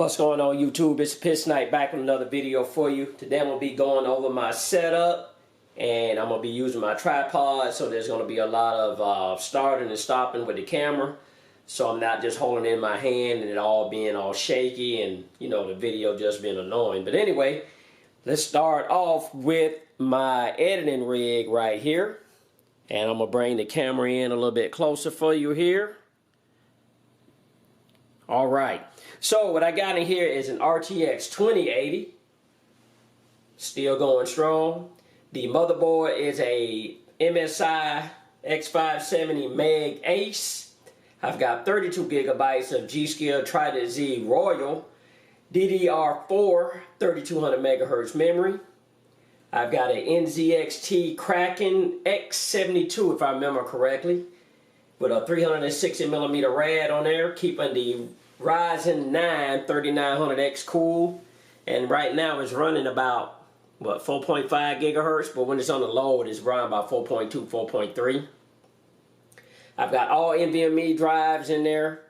What's going on YouTube? It's Piss Night back with another video for you. Today I'm going to be going over my setup and I'm going to be using my tripod, so there's going to be a lot of starting and stopping with the camera, so I'm not just holding it in my hand and it all being all shaky and the video just being annoying. But anyway, let's start off with my editing rig right here, and I'm going to bring the camera in a little bit closer for you here. Alright, so what I got in here is an RTX 2080, still going strong. The motherboard is a MSI X570 Meg Ace. I've got 32 gigabytes of G.SKILL TRIDENT Z Royal DDR4 3200 megahertz memory. I've got an NZXT Kraken X72, if I remember correctly, with a 360mm rad on there, keeping the RYZEN 9 3900X cool. And right now it's running about, what, 4.5 gigahertz, but when it's on the load, it's running about 4.2, 4.3. I've got all NVMe drives in there,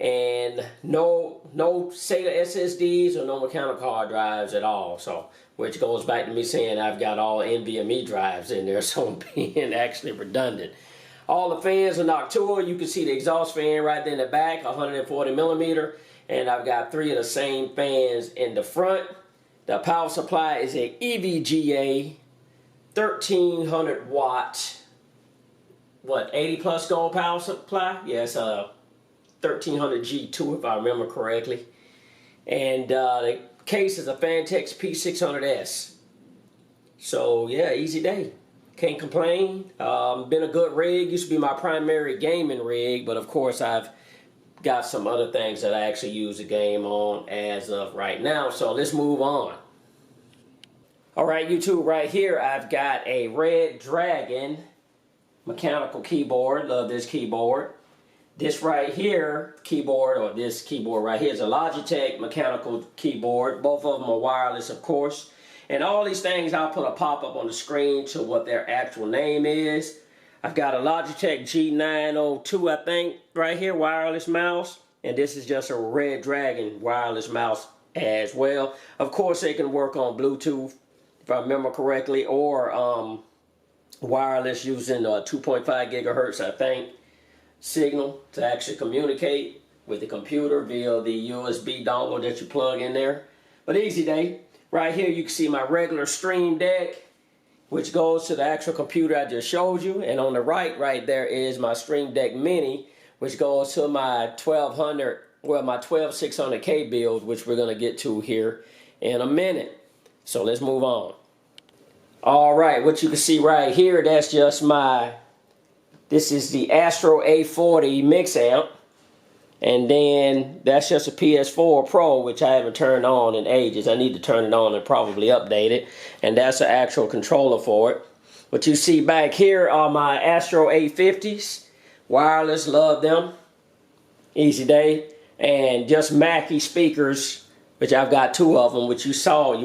and no SATA SSDs or no mechanical hard drives at all. So, which goes back to me saying I've got all NVMe drives in there, so I'm being actually redundant. All the fans are Noctua. You can see the exhaust fan right there in the back, 140mm, and I've got 3 of the same fans in the front. The power supply is a EVGA 1300 watt, 80 plus gold power supply? Yes, 1300 G2 if I remember correctly. And the case is a Fantex P600S. So yeah, easy day. Can't complain. Been a good rig. Used to be my primary gaming rig, but of course I've got some other things that I actually use the game on as of right now. So let's move on. Alright YouTube, right here I've got a Red Dragon mechanical keyboard. Love this keyboard. This right here keyboard, or this keyboard right here, is a Logitech mechanical keyboard. Both of them are wireless, of course. And all these things, I'll put a pop-up on the screen to what their actual name is. I've got a Logitech G902, I think, right here, wireless mouse. And this is just a Red Dragon wireless mouse as well. Of course, they can work on Bluetooth, if I remember correctly, or wireless using 2.5 gigahertz, I think, signal to actually communicate with the computer via the USB dongle that you plug in there. But easy day. Right here you can see my regular Stream Deck, which goes to the actual computer I just showed you. And on the right there is my Stream Deck Mini, which goes to my 12600K build, which we're going to get to here in a minute. So let's move on. Alright, what you can see right here, that's just this is the Astro A40 mix amp. And then that's just a PS4 Pro, which I haven't turned on in ages. I need to turn it on and probably update it. And that's an actual controller for it. What you see back here are my Astro A50s. Wireless, love them. Easy day. And just Mackie speakers, which I've got 2 of them, which you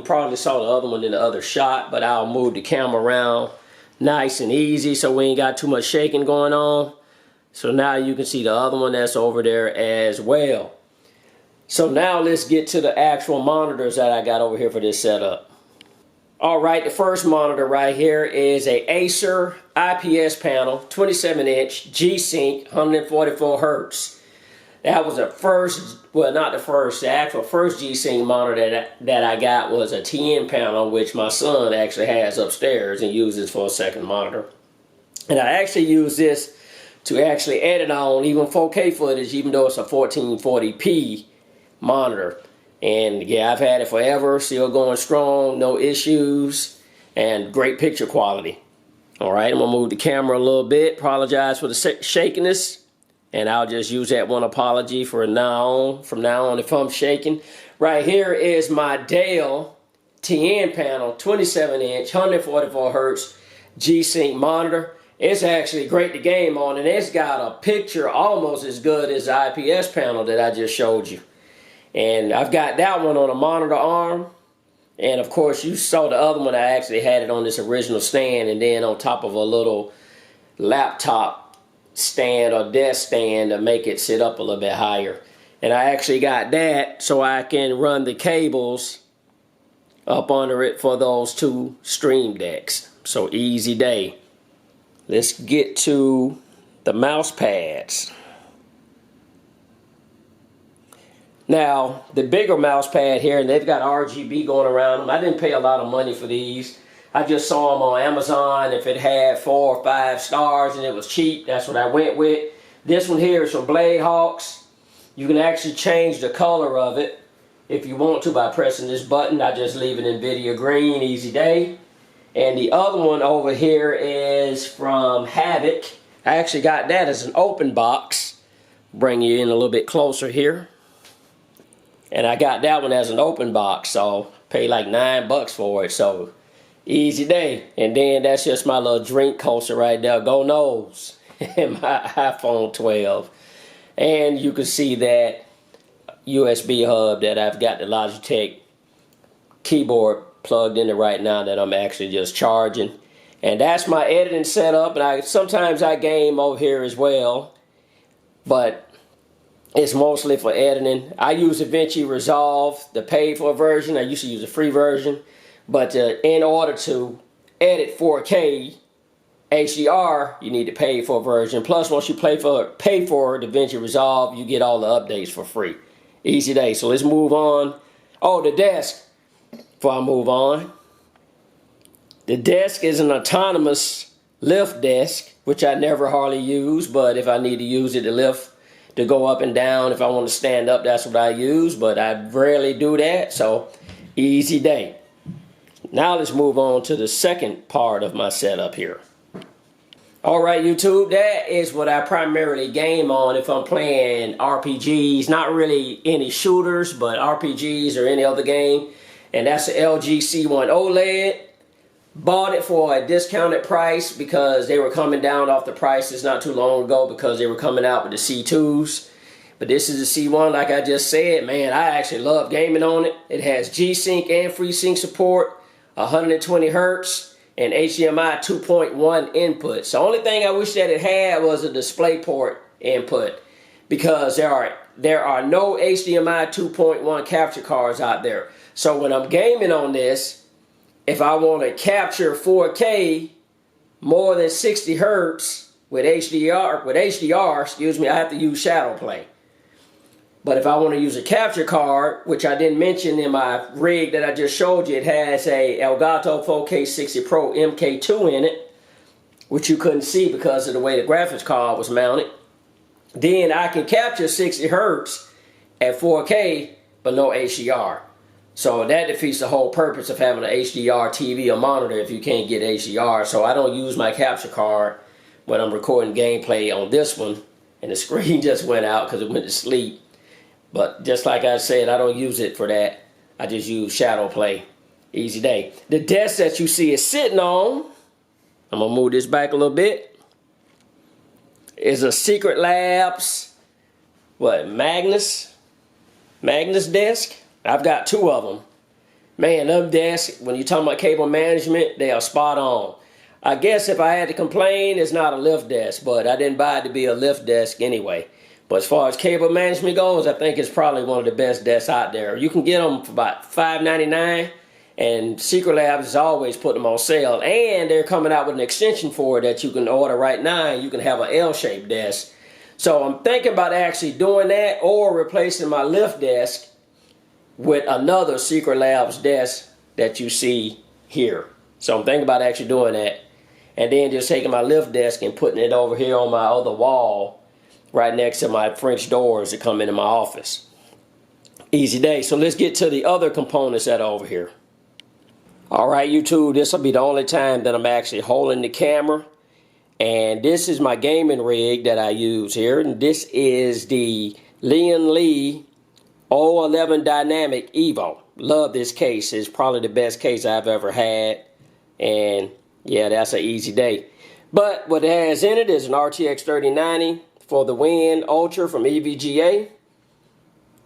probably saw the other one in the other shot, but I'll move the camera around nice and easy so we ain't got too much shaking going on. So now you can see the other one that's over there as well. So now let's get to the actual monitors that I got over here for this setup. Alright, the first monitor right here is a Acer IPS panel, 27-inch G-Sync, 144 Hz. That was the first, well, not the first, the actual first G-Sync monitor that I got was a TN panel, which my son actually has upstairs and uses for a second monitor. And I actually use this to actually edit on even 4K footage, even though it's a 1440p monitor. And yeah, I've had it forever, still going strong, no issues, and great picture quality. Alright, I'm going to move the camera a little bit, apologize for the shakiness, and I'll just use that one apology from now on if I'm shaking. Right here is my Dell TN panel, 27-inch, 144 Hz G-Sync monitor. It's actually great to game on, and it's got a picture almost as good as the IPS panel that I just showed you. And I've got that one on a monitor arm. And of course you saw the other one, I actually had it on this original stand and then on top of a little laptop stand or desk stand to make it sit up a little bit higher. And I actually got that so I can run the cables up under it for those two stream decks. So easy day. Let's get to the mouse pads. Now, the bigger mouse pad here, and they've got RGB going around them. I didn't pay a lot of money for these. I just saw them on Amazon. If it had 4 or 5 stars and it was cheap, that's what I went with. This one here is from Blade Hawks. You can actually change the color of it if you want to by pressing this button. I just leave it in NVIDIA green, easy day. And the other one over here is from Havoc. I actually got that as an open box. Bring you in a little bit closer here. And I got that one as an open box, so paid like $9 for it, so easy day. And then that's just my little drink coaster right there. Go Nose. And my iPhone 12. And you can see that USB hub that I've got the Logitech keyboard plugged in it right now that I'm actually just charging. And that's my editing setup. And sometimes I game over here as well, but it's mostly for editing. I use DaVinci Resolve, the paid for version. I used to use the free version, but in order to edit 4K HDR, you need to pay for a version. Plus, once you pay for DaVinci Resolve, you get all the updates for free. Easy day. So let's move on. Oh, the desk. Before I move on, the desk is an autonomous lift desk, which I never hardly use, but if I need to use it to lift, to go up and down, if I want to stand up, that's what I use, but I rarely do that, so easy day. Now let's move on to the second part of my setup here. Alright YouTube, that is what I primarily game on if I'm playing RPGs, not really any shooters, but RPGs or any other game. And that's the LG C1 OLED. Bought it for a discounted price because they were coming down off the prices not too long ago because they were coming out with the C2s. But this is the C1, like I just said. Man, I actually love gaming on it. It has G-Sync and FreeSync support, 120 Hertz, and HDMI 2.1 inputs. The only thing I wish that it had was a DisplayPort input because there are no HDMI 2.1 capture cards out there. So when I'm gaming on this, if I want to capture 4K more than 60 Hertz with HDR, excuse me, I have to use Shadow Play. But if I want to use a capture card, which I didn't mention in my rig that I just showed you, it has a Elgato 4K 60 Pro MK2 in it, which you couldn't see because of the way the graphics card was mounted. Then I can capture 60 Hertz at 4K, but no HDR. So that defeats the whole purpose of having an HDR TV or monitor if you can't get HDR. So I don't use my capture card when I'm recording gameplay on this one. And the screen just went out because it went to sleep. But just like I said, I don't use it for that. I just use Shadow Play. Easy day. The desk that you see is sitting on, I'm going to move this back a little bit, is a Secret Labs, Magnus desk. I've got 2 of them. Man, them desks, when you're talking about cable management, they are spot on. I guess if I had to complain, it's not a lift desk, but I didn't buy it to be a lift desk anyway. But as far as cable management goes, I think it's probably one of the best desks out there. You can get them for about $5.99, and Secret Labs has always put them on sale. And they're coming out with an extension for it that you can order right now, and you can have an L-shaped desk. So I'm thinking about actually doing that or replacing my lift desk with another Secret Labs desk that you see here. So I'm thinking about actually doing that. And then just taking my lift desk and putting it over here on my other wall right next to my French doors that come into my office. Easy day. So let's get to the other components that are over here. Alright YouTube, this will be the only time that I'm actually holding the camera. And this is my gaming rig that I use here. And this is the LIAN O11 Dynamic Evo. Love this case. It's probably the best case I've ever had. And yeah, that's an easy day. But what it has in it is an RTX 3090 for the Win Ultra from EVGA.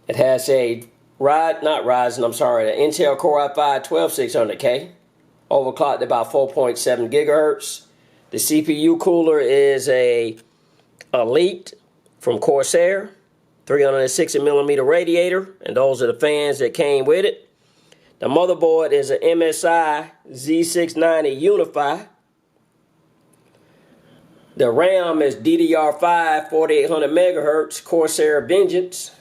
It has a the Intel Core i5 12600K. Overclocked at about 4.7 gigahertz. The CPU cooler is a Elite from CORSAIR. 360mm radiator, and those are the fans that came with it. The motherboard is an MSI Z690 UNIFY. The RAM is DDR5 4800 MHz Corsair Vengeance.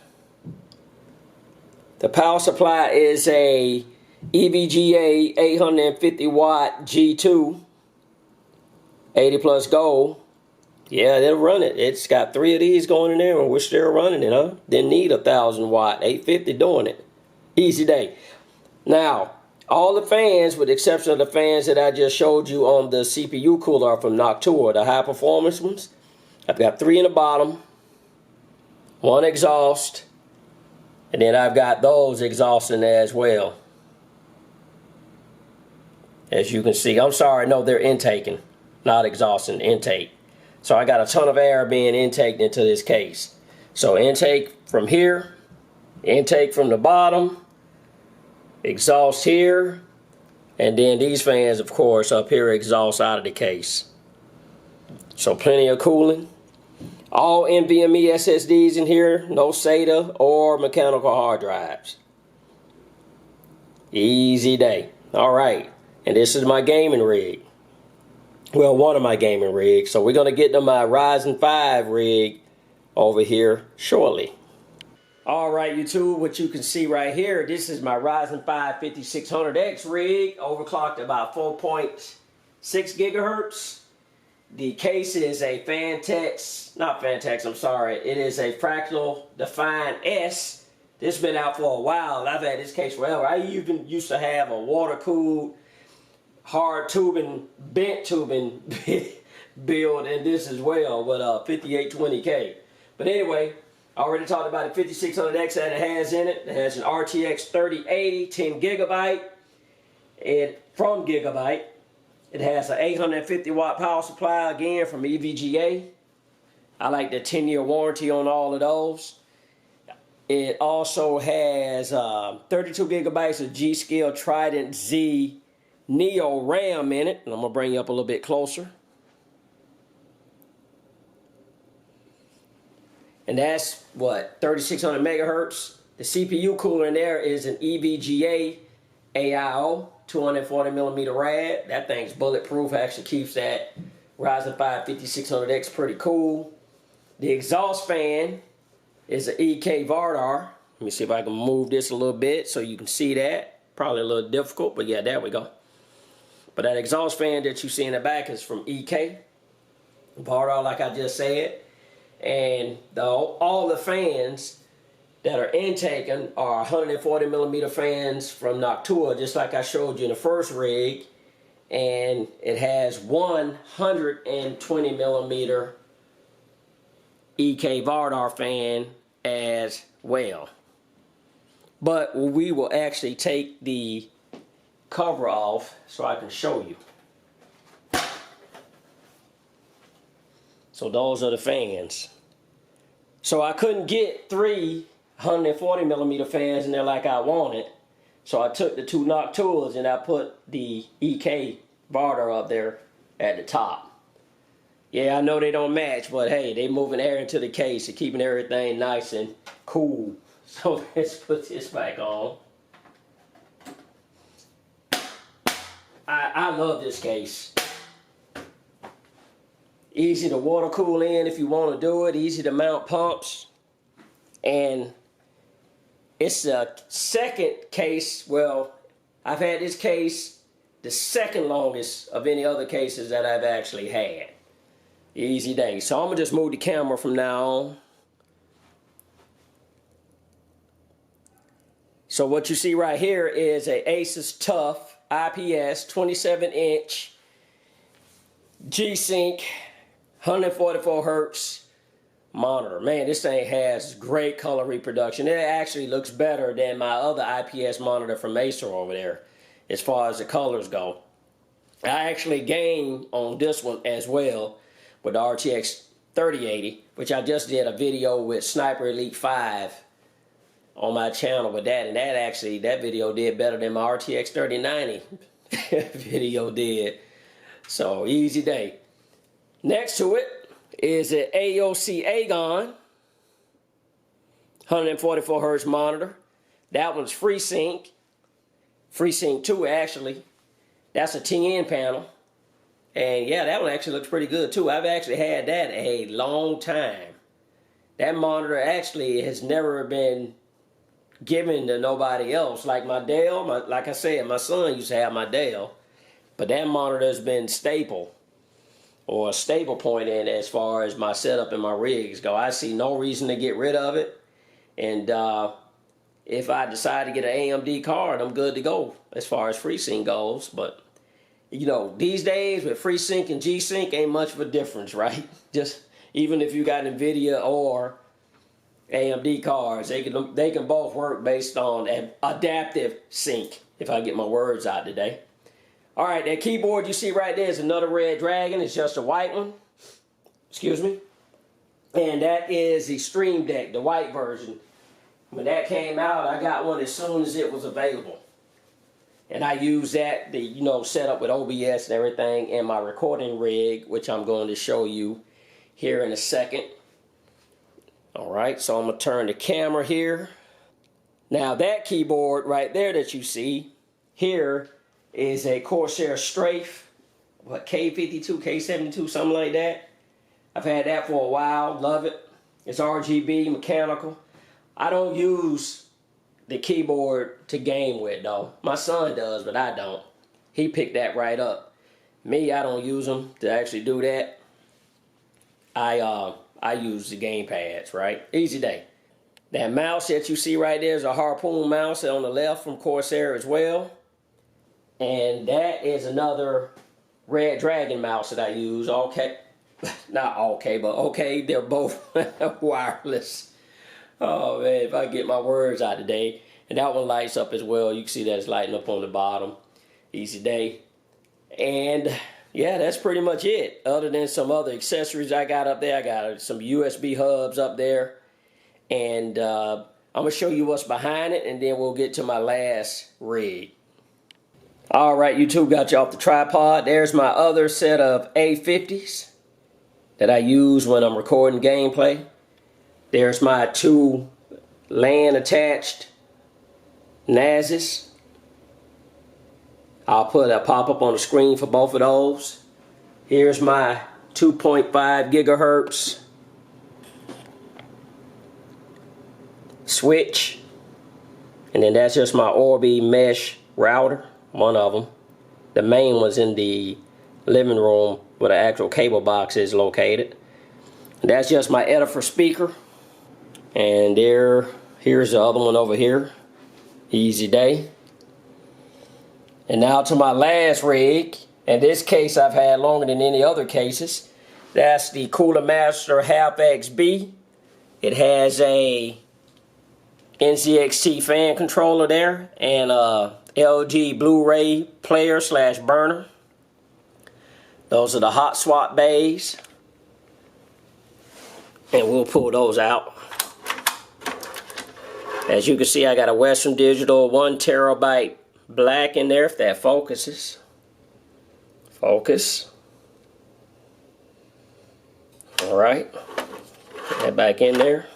The power supply is a EVGA 850 watt G2 80 plus gold. Yeah, they'll run it. It's got 3 of these going in there, and we're still running it, huh? Didn't need 1000 watt, 850 doing it. Easy day. Now, all the fans, with the exception of the fans that I just showed you on the CPU cooler, are from Noctua, the high performance ones. I've got 3 in the bottom, 1 exhaust, and then I've got those exhausting as well. As you can see, I'm sorry, no, they're intaking, not exhausting, intake. So I got a ton of air being intaked into this case. So intake from here, intake from the bottom, exhaust here, and then these fans, of course, up here exhaust out of the case. So plenty of cooling. All NVMe SSDs in here, no SATA or mechanical hard drives. Easy day. All right, and this is my gaming rig. Well, one of my gaming rigs. So we're going to get to my Ryzen 5 rig over here shortly. All right, YouTube, what you can see right here, this is my Ryzen 5 5600X rig, overclocked about 4.6 gigahertz. The case is a Fantex, not Fantex, I'm sorry. It is a Fractal Define S. This has been out for a while. I've had this case forever. I even used to have a water-cooled, hard tubing, bent tubing build in this as well with a 5820K. But anyway, I already talked about the 5600X that it has in it. It has an RTX 3080, 10 gigabyte, and from Gigabyte. It has an 850 watt power supply, again from EVGA. I like the 10-year warranty on all of those. It also has 32 gigabytes of G.SKILL Trident Z Neo RAM in it. And I'm going to bring you up a little bit closer. And that's what, 3600 megahertz. The CPU cooler in there is an EVGA AIO 240mm rad. That thing's bulletproof. Actually keeps that Ryzen 5 5600X pretty cool. The exhaust fan is an EK Vardar. Let me see if I can move this a little bit so you can see that. Probably a little difficult, but yeah, there we go. But that exhaust fan that you see in the back is from EK Vardar, like I just said. And all the fans that are intaken are 140mm fans from Noctua, just like I showed you in the first rig. And it has 120mm EK Vardar fan as well. But we will actually take the cover off so I can show you. So those are the fans. So I couldn't get 3 140mm fans in there like I wanted. So I took the 2 Noctuas and I put the EK Vardar up there at the top. Yeah, I know they don't match, but hey, they moving air into the case and keeping everything nice and cool. So let's put this back on. I love this case. Easy to water cool in if you want to do it. Easy to mount pumps. And it's the second case, well, I've had this case the second longest of any other cases that I've actually had. Easy day. So I'm going to just move the camera from now on. So what you see right here is a ASUS TUFF IPS 27-inch G-Sync 144 hertz monitor. Man, this thing has great color reproduction. It actually looks better than my other IPS monitor from Acer over there as far as the colors go. I actually gained on this one as well with the RTX 3080, which I just did a video with Sniper Elite 5 on my channel with that, and that video did better than my RTX 3090 video did. So easy day. Next to it is an AOC AGON 144 hertz monitor. That one's FreeSync. FreeSync 2 actually. That's a 10 panel. And yeah, that one actually looks pretty good too. I've actually had that a long time. That monitor actually has never been given to nobody else. Like my Dell, like I said, my son used to have my Dell. But that monitor has been staple, or a staple point in as far as my setup and my rigs go. I see no reason to get rid of it. And if I decide to get an AMD card, I'm good to go as far as FreeSync goes. But you know, these days with FreeSync and G.SKILL ain't much of a difference, right? Just even if you got NVIDIA or AMD cards, they can both work based on adaptive sync, if I get my words out today. All right, that keyboard you see right there is another Red Dragon. It's just a white one. Excuse me. And that is the Stream Deck, the white version. When that came out, I got one as soon as it was available. And I use that to, you know, set up with OBS and everything in my recording rig, which I'm going to show you here in a second. All right, so I'm going to turn the camera here. Now that keyboard right there that you see here is a Corsair Strafe, what, K52, K72, something like that. I've had that for a while, love it. It's RGB, mechanical. I don't use the keyboard to game with though. My son does, but I don't. He picked that right up. Me, I don't use them to actually do that. I use the game pads, right? Easy day. That mouse that you see right there is a Harpoon mouse on the left from Corsair as well. And that is another Red Dragon mouse that I use. Okay, not okay, but okay, they're both wireless. Oh man, if I get my words out today. And that one lights up as well. You can see that it's lighting up on the bottom. Easy day. And yeah, that's pretty much it. Other than some other accessories I got up there. I got some USB hubs up there. And I'm going to show you what's behind it. And then we'll get to my last rig. All right, YouTube, got you off the tripod. There's my other set of A50s that I use when I'm recording gameplay. There's my two LAN attached NASs. I'll put a pop-up on the screen for both of those. Here's my 2.5 gigahertz switch. And then that's just my Orbi mesh router, one of them. The main one's in the living room where the actual cable box is located. And that's just my Edifer speaker. And here's the other one over here. Easy day. And now to my last rig. In this case I've had longer than any other cases. That's the Cooler Master Half XB. It has a NZXT fan controller there and a LG Blu-ray player / burner. Those are the hot swap bays. And we'll pull those out. As you can see, I got a Western Digital 1 terabyte black in there, if that focuses. Focus. Alright. Put that back in there.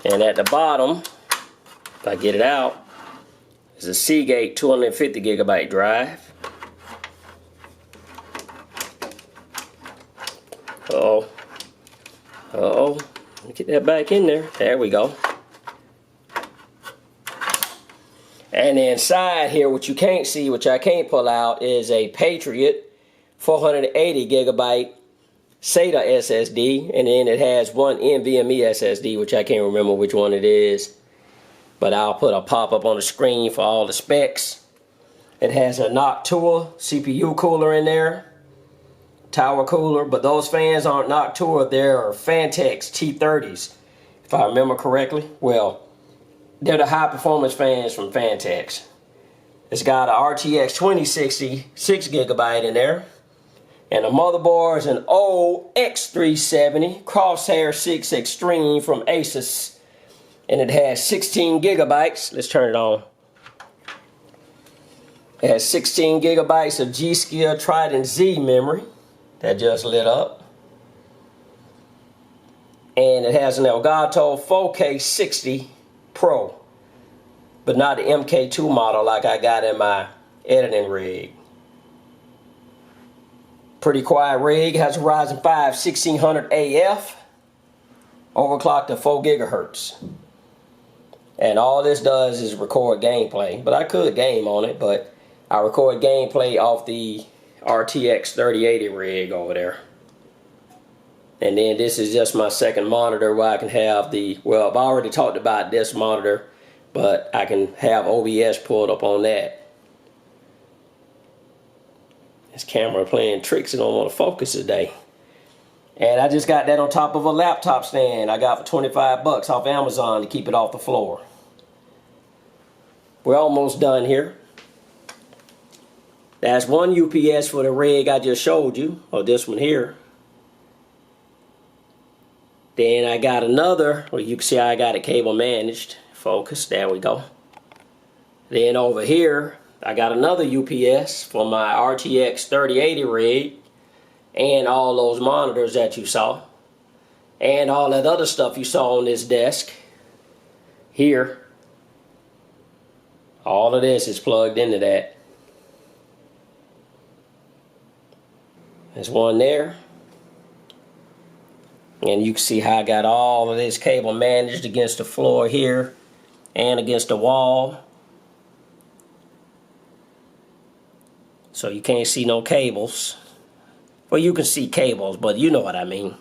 And at the bottom, if I get it out, is a SEAGATE 250 gigabyte drive. Uh-oh. Uh-oh. Let me get that back in there. There we go. And inside here, what you can't see, which I can't pull out, is a Patriot 480 gigabyte SATA SSD. And then it has one NVMe SSD, which I can't remember which one it is. But I'll put a pop-up on the screen for all the specs. It has a Noctua CPU cooler in there. Tower cooler, but those fans aren't Noctua, they're Fantex T30s, if I remember correctly. Well, they're the high performance fans from Fantex. It's got a RTX 2060 6 gigabyte in there, and the motherboard is an old X370 Crosshair 6 Extreme from ASUS, and it has 16 gigabytes. Let's turn it on. It has 16 gigabytes of G.SKILL Trident Z memory. That just lit up. And it has an Elgato 4K 60 Pro, but not the MK2 model like I got in my editing rig. Pretty quiet rig. Has a Ryzen 5 1600 AF, overclocked to 4 gigahertz. And all this does is record gameplay. But I could game on it, but I record gameplay off the RTX 3080 rig over there. And then this is just my second monitor where I can have the, well, I've already talked about this monitor, but I can have OBS pulled up on that. This camera playing tricks and don't want to focus today. And I just got that on top of a laptop stand I got for 25 bucks off Amazon to keep it off the floor. We're almost done here. That's one UPS for the rig I just showed you, or this one here. Then I got another, well, you can see I got it cable managed. Focus, there we go. Then over here, I got another UPS for my RTX 3080 rig and all those monitors that you saw. And all that other stuff you saw on this desk here. All of this is plugged into that. There's one there. And you can see how I got all of this cable managed against the floor here and against the wall. So you can't see no cables. Well, you can see cables, but you know what I mean.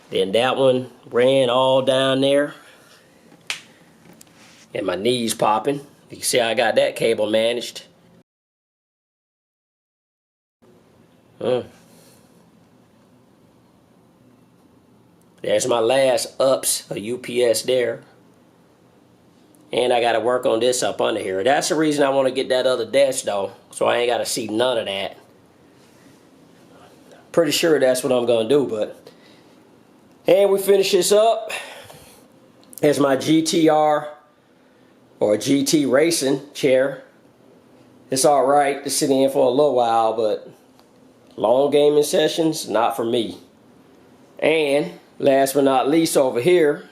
Then that one ran all down there. And my knees popping. You can see I got that cable managed. There's my last ups, a UPS there. And I got to work on this up under here. That's the reason I want to get that other desk though, so I ain't got to see none of that. Pretty sure that's what I'm going to do, but. And we finish this up. Here's my GTR or GT racing chair. It's alright to sit in for a little while, but long gaming sessions, not for me. And last but not least over here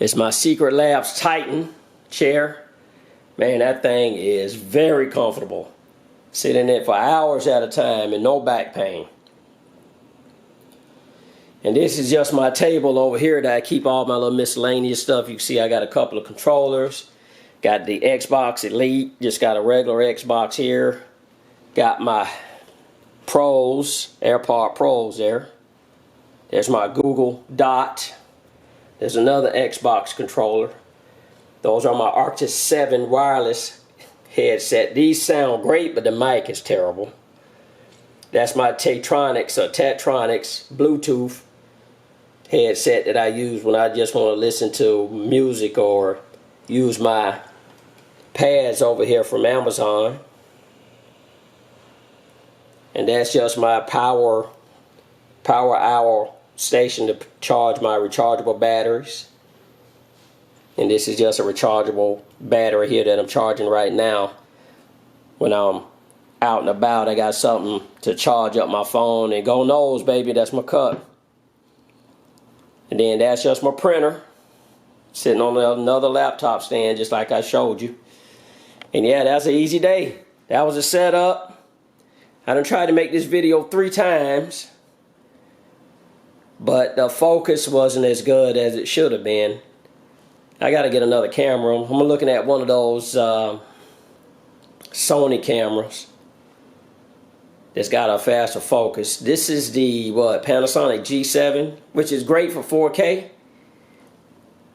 is my Secret Labs Titan chair. Man, that thing is very comfortable. Sit in it for hours at a time and no back pain. And this is just my table over here that I keep all my little miscellaneous stuff. You can see I got a couple of controllers. Got the Xbox Elite, just got a regular Xbox here. Got my Pros, AirPod Pros there. There's my Google Dot. There's another Xbox controller. Those are my Arctis 7 wireless headset. These sound great, but the mic is terrible. That's my Tetronics or Tetronics Bluetooth headset that I use when I just want to listen to music or use my pads over here from Amazon. And that's just my power hour station to charge my rechargeable batteries. And this is just a rechargeable battery here that I'm charging right now. When I'm out and about, I got something to charge up my phone, and go knows, baby, that's my cup. And then that's just my printer sitting on another laptop stand, just like I showed you. And yeah, that's an easy day. That was a setup. I done tried to make this video 3 times, but the focus wasn't as good as it should have been. I got to get another camera. I'm looking at one of those Sony cameras that's got a faster focus. This is the Panasonic G7, which is great for 4K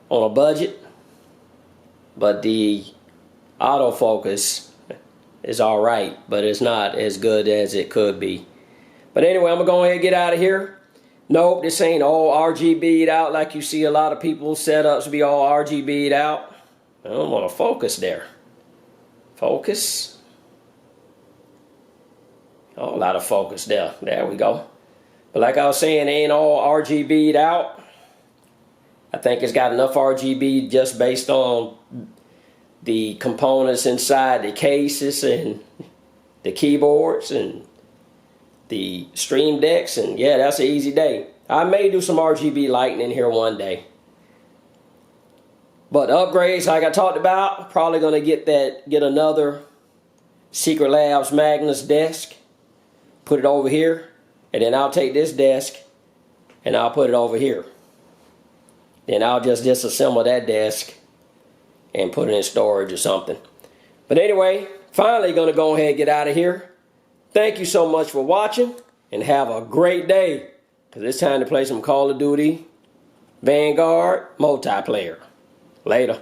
on a budget, but the autofocus is alright, but it's not as good as it could be. But anyway, I'm gonna go ahead and get out of here. Nope, this ain't all RGB'd out like you see a lot of people's setups be all RGB'd out. I don't want to focus there. Focus. A lot of focus there. There we go. But like I was saying, it ain't all RGB'd out. I think it's got enough RGB just based on the components inside the cases and the keyboards and the stream decks. And yeah, that's an easy day. I may do some RGB lighting in here one day. But upgrades, like I talked about, probably gonna get another Secret Labs Magnus desk, put it over here, and then I'll take this desk and I'll put it over here. Then I'll just disassemble that desk and put it in storage or something. But anyway, finally gonna go ahead and get out of here. Thank you so much for watching and have a great day, because it's time to play some Call of Duty Vanguard multiplayer. Later.